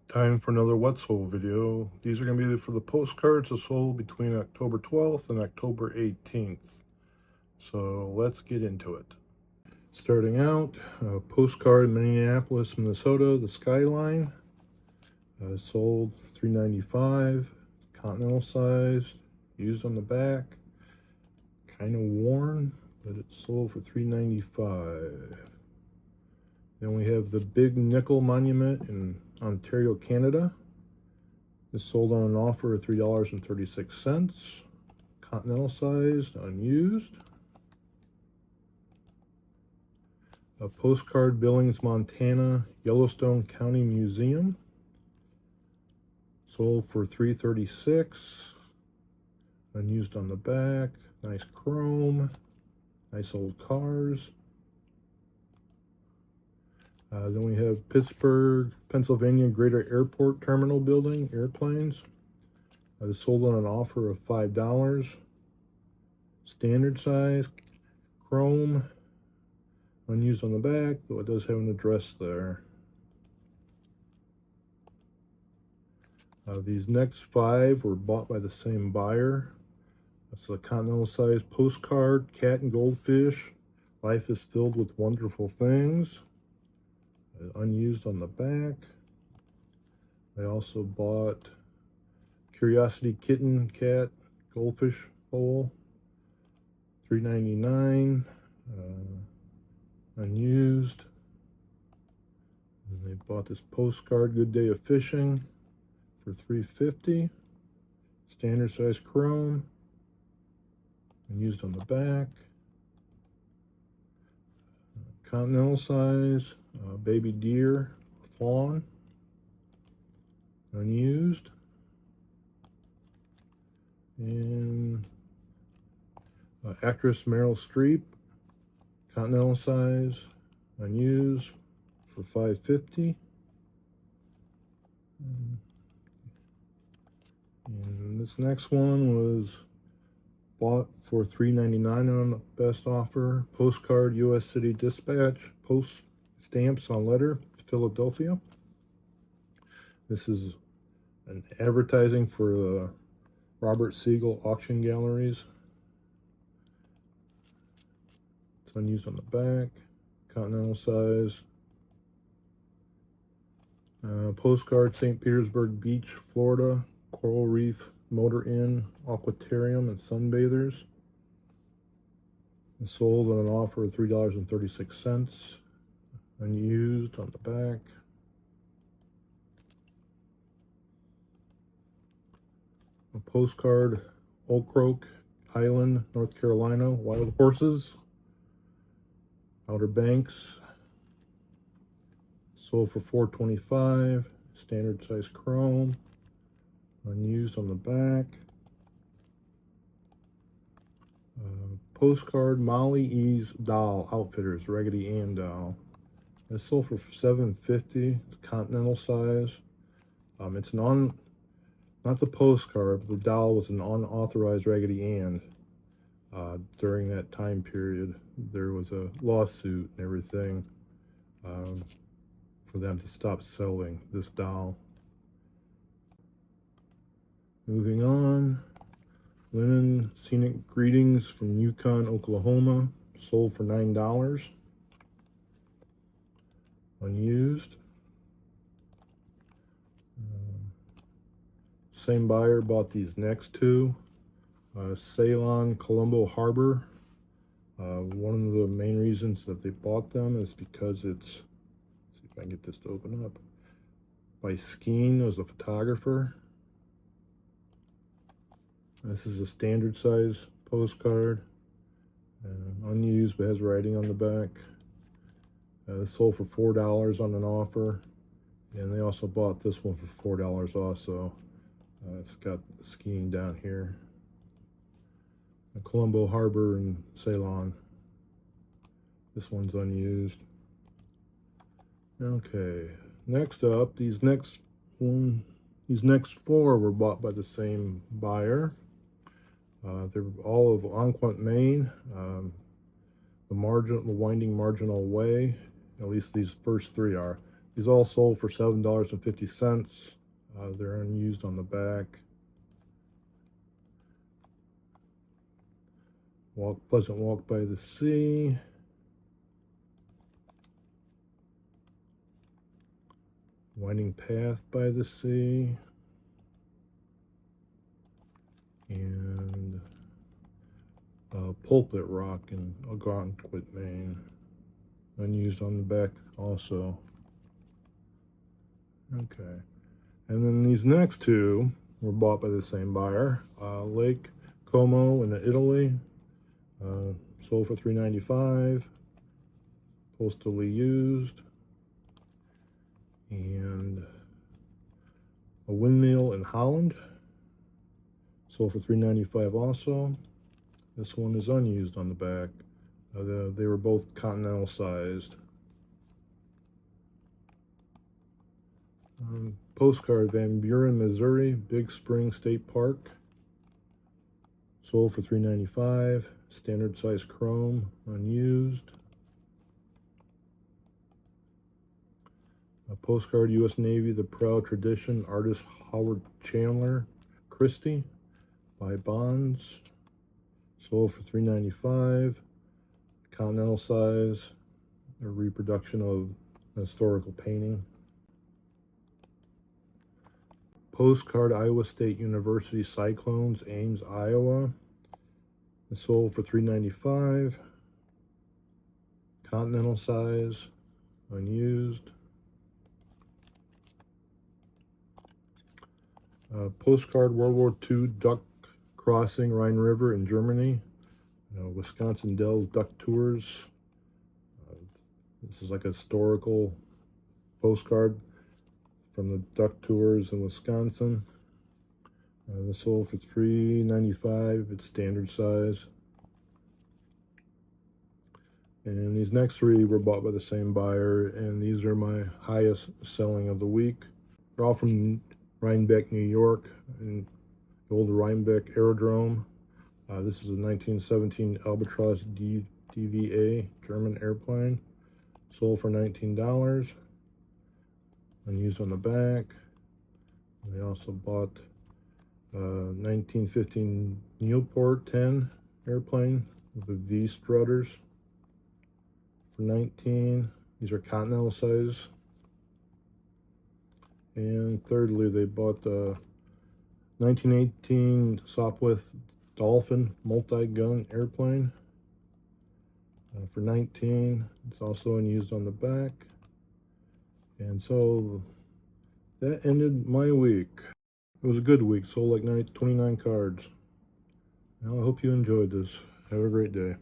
Time for another What Sold video. These are going to be for the postcards that sold between October 12th and October 18th. So let's get into it. Starting out, postcard Minneapolis, Minnesota, the Skyline. Sold for $3.95, continental size, used on the back. Kind of worn, but it sold for $3.95. Then we have the Big Nickel Monument in Ontario, Canada. It's sold on an offer of $3.36. Continental sized, unused. A Postcard Billings, Montana, Yellowstone County Museum. Sold for $3.36. Unused on the back. Nice chrome. Nice old cars. Then we have Pittsburgh, Pennsylvania Greater Airport Terminal Building, airplanes. It's sold on an offer of $5. Standard size, chrome, unused on the back, though it does have an address there. These next 5 were bought by the same buyer. It's a continental size postcard, cat and goldfish. Life is filled with wonderful things. Unused on the back. I also bought Curiosity Kitten Cat Goldfish Bowl, $3.99, unused. And they bought this postcard Good Day of Fishing for $3.50, standard size chrome, unused on the back. Continental size, baby deer, fawn, unused. And actress Meryl Streep, continental size, unused, for $5.50. And this next one was bought for $3.99 on the best offer. Postcard U.S. City Dispatch, post stamps on letter, Philadelphia. This is an advertising for the Robert Siegel auction galleries. It's unused on the back, continental size. Postcard St. Petersburg Beach, Florida, Coral Reef Motor Inn, Aquatarium, and Sunbathers. It's sold on an offer of $3.36. Unused on the back. A postcard Oak Oak Island, North Carolina, wild horses, Outer Banks. Sold for $4.25. Standard size chrome. Unused on the back. Postcard Molly E's Doll Outfitters, Raggedy Ann doll. It sold for $7.50. It's continental size. It's not the postcard, but the doll was an unauthorized Raggedy Ann. During that time period, there was a lawsuit and everything for them to stop selling this doll. Moving on, linen scenic greetings from Yukon, Oklahoma, sold for $9. Unused. Same buyer bought these next 2. Ceylon, Colombo Harbor. One of the main reasons that they bought them is because it's, see if I can get this to open up, by Skeen as a photographer. This is a standard size postcard, unused but has writing on the back. This sold for $4 on an offer, and they also bought this one for $4 also. It's got skiing down here. Colombo Harbor and Ceylon. This one's unused. Okay, next up, these next 4 were bought by the same buyer. They're all of Onquent, Maine. The Winding Marginal Way, at least these first 3 are. These all sold for $7.50. They're unused on the back. Pleasant walk by the sea. Winding path by the sea. And Pulpit Rock in Algonquin, Maine. Unused on the back also. Okay. And then these next two were bought by the same buyer. Lake Como in Italy. Sold for $3.95. Postally used. And a windmill in Holland. Sold for $3.95 also. This one is unused on the back. They were both continental sized. Postcard, Van Buren, Missouri, Big Spring State Park. Sold for $3.95. Standard size chrome, unused. A Postcard, U.S. Navy, The Proud Tradition, artist Howard Chandler Christie, by Bonds. Sold for $3.95. Continental size, a reproduction of an historical painting. Postcard, Iowa State University Cyclones, Ames, Iowa. Sold for $3.95. Continental size, unused. Postcard, World War II Duck Crossing, Rhine River in Germany. Wisconsin Dells Duck Tours. This is like a historical postcard from the duck tours in Wisconsin. This sold for $3.95. It's standard size. And these next three were bought by the same buyer, and these are my highest selling of the week. They're all from Rhinebeck, New York, and the old Rhinebeck Aerodrome. This is a 1917 Albatross DVA German airplane. Sold for $19. Unused on the back. And they also bought a 1915 Nieuport 10 airplane with the V strutters for $19. These are continental size. And thirdly, they bought the 1918 Sopwith Dolphin multi-gun airplane for $19. It's also unused on the back. And so that ended my week. It was a good week, sold like 29 cards. Now I hope you enjoyed this. Have a great day.